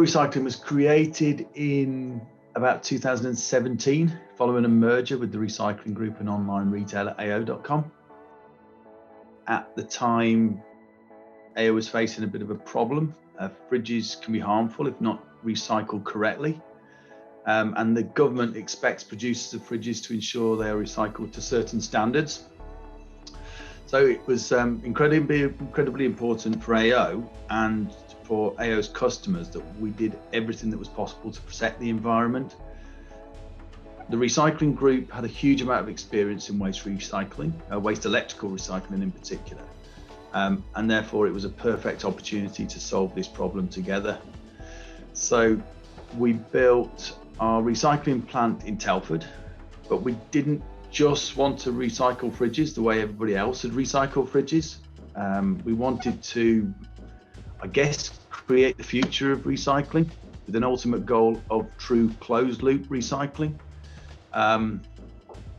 Recycling was created in about 2017 following a merger with the recycling group and online retailer AO.com. At the time, AO was facing a bit of a problem. Fridges can be harmful if not recycled correctly. And the government expects producers of fridges to ensure they are recycled to certain standards. So it was incredibly important for AO and for AO's customers that we did everything that was possible to protect the environment. The recycling group had a huge amount of experience in waste recycling, waste electrical recycling in particular. And therefore it was a perfect opportunity to solve this problem together. So we built our recycling plant in Telford, but we didn't just want to recycle fridges the way everybody else had recycled fridges. We wanted to, I guess, create the future of recycling with an ultimate goal of true closed loop recycling.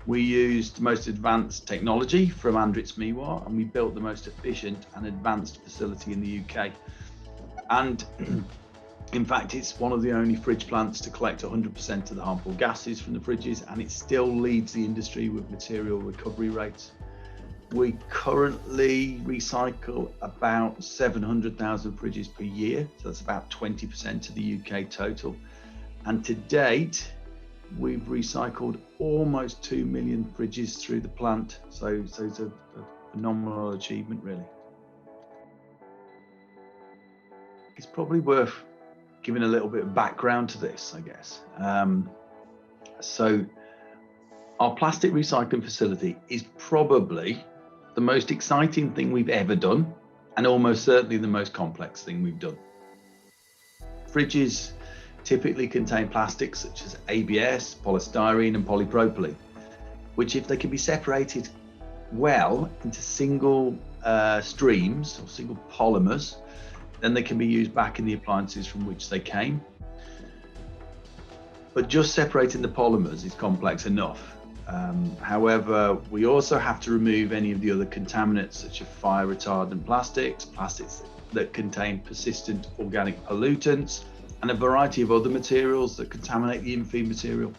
We used the most advanced technology from Andritz Miwar, and we built the most efficient and advanced facility in the UK. And in fact, it's one of the only fridge plants to collect 100% of the harmful gases from the fridges, and it still leads the industry with material recovery rates. We currently recycle about 700,000 fridges per year, so that's about 20% of the UK total. And to date, we've recycled almost 2 million fridges through the plant, so it's a phenomenal achievement, really. It's probably worth giving a little bit of background to this, I guess. So our plastic recycling facility is probably the most exciting thing we've ever done, and almost certainly the most complex thing we've done. Fridges typically contain plastics such as ABS, polystyrene and polypropylene, which, if they can be separated well into single streams or single polymers, then they can be used back in the appliances from which they came. But just separating the polymers is complex enough. However, we also have to remove any of the other contaminants such as fire retardant plastics that contain persistent organic pollutants, and a variety of other materials that contaminate the in-feed material.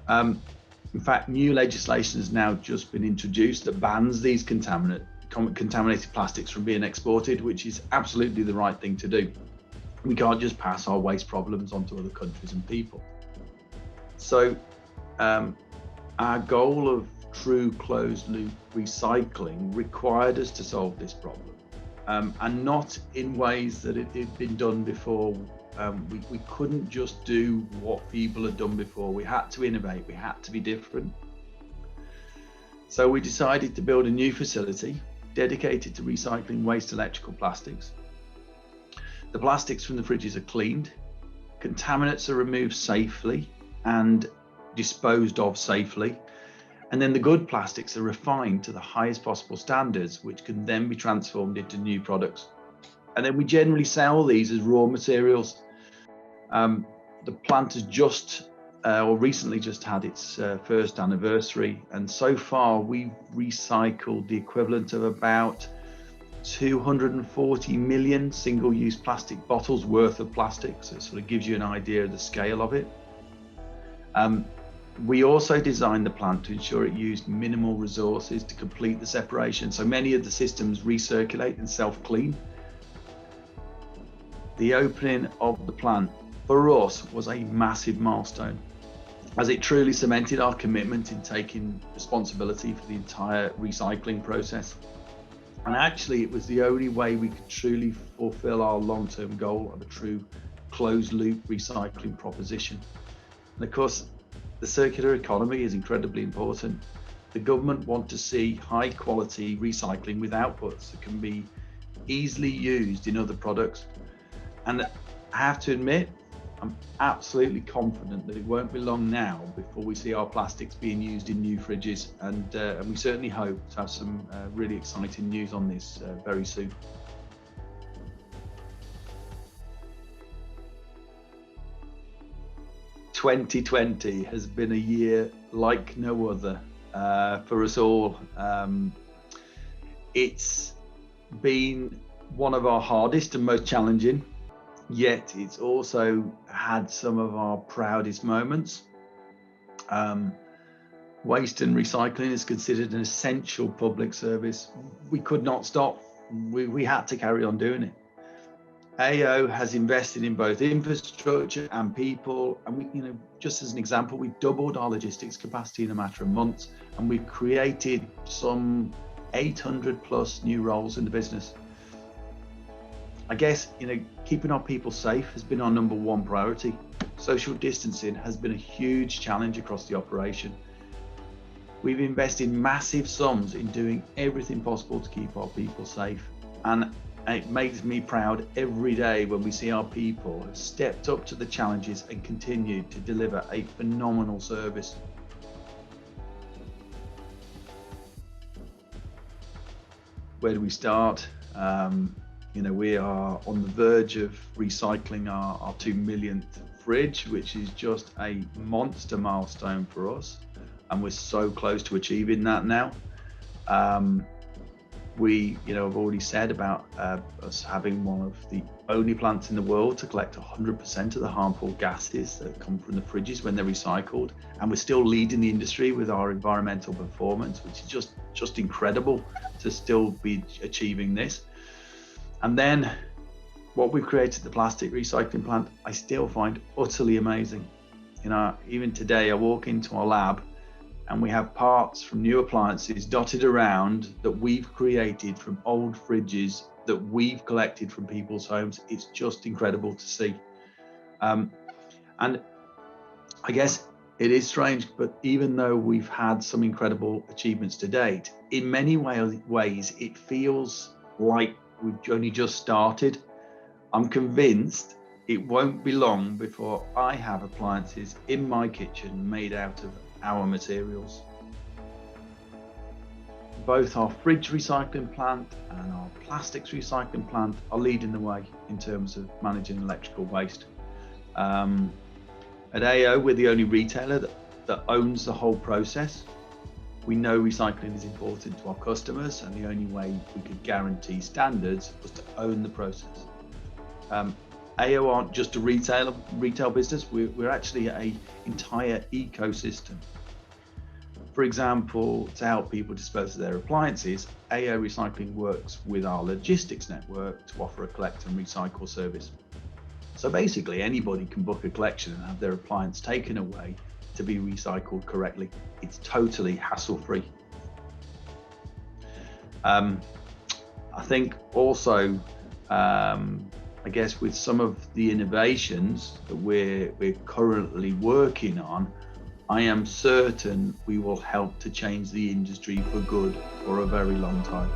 In fact, new legislation has now just been introduced that bans these contaminated plastics from being exported, which is absolutely the right thing to do. We can't just pass our waste problems onto other countries and people. So our goal of true closed loop recycling required us to solve this problem, and not in ways that it had been done before. We couldn't just do what people had done before. We had to innovate, we had to be different. So we decided to build a new facility dedicated to recycling waste electrical plastics. The plastics from the fridges are cleaned, contaminants are removed safely and disposed of safely, and then the good plastics are refined to the highest possible standards, which can then be transformed into new products. And then we generally sell these as raw materials. The plant has recently just had its first anniversary, and so far we've recycled the equivalent of about 240 million single-use plastic bottles worth of plastic, so it sort of gives you an idea of the scale of it. We also designed the plant to ensure it used minimal resources to complete the separation, so many of the systems recirculate and self-clean. The opening of the plant for us was a massive milestone, as it truly cemented our commitment in taking responsibility for the entire recycling process. And actually, it was the only way we could truly fulfill our long-term goal of a true closed-loop recycling proposition. And of course, the circular economy is incredibly important. The government want to see high-quality recycling with outputs that can be easily used in other products. And I have to admit, I'm absolutely confident that it won't be long now before we see our plastics being used in new fridges, and we certainly hope to have some really exciting news on this very soon. "2020 has been a year like no other for us all. It's been one of our hardest and most challenging. yet it's also had some of our proudest moments. Waste and recycling is considered an essential public service. We could not stop. We had to carry on doing it. AO has invested in both infrastructure and people, and we, just as an example, we've doubled our logistics capacity in a matter of months, and we've created some 800 plus new roles in the business. I guess, keeping our people safe has been our number one priority. Social distancing has been a huge challenge across the operation. We've invested massive sums in doing everything possible to keep our people safe, and it makes me proud every day when we see our people have stepped up to the challenges and continued to deliver a phenomenal service. Where do we start? We are on the verge of recycling our 2 millionth fridge, which is just a monster milestone for us, and we're so close to achieving that now. I've already said about us having one of the only plants in the world to collect 100% of the harmful gases that come from the fridges when they're recycled, and we're still leading the industry with our environmental performance, which is just incredible to still be achieving this. And then what we've created, the plastic recycling plant, I still find utterly amazing. Even today I walk into our lab and we have parts from new appliances dotted around that we've created from old fridges that we've collected from people's homes. It's just incredible to see. And I guess it is strange, but even though we've had some incredible achievements to date, in many ways, it feels like we've only just started. I'm convinced it won't be long before I have appliances in my kitchen made out of our materials. Both our fridge recycling plant and our plastics recycling plant are leading the way in terms of managing electrical waste. At AO, we're the only retailer that owns the whole process. We know recycling is important to our customers, and the only way we could guarantee standards was to own the process. AO aren't just a retail business, we're actually an entire ecosystem. For example, to help people dispose of their appliances, AO Recycling works with our logistics network to offer a collect and recycle service. So basically, anybody can book a collection and have their appliance taken away to be recycled correctly. It's totally hassle-free. I think also, I guess with some of the innovations that we're currently working on, I am certain we will help to change the industry for good for a very long time.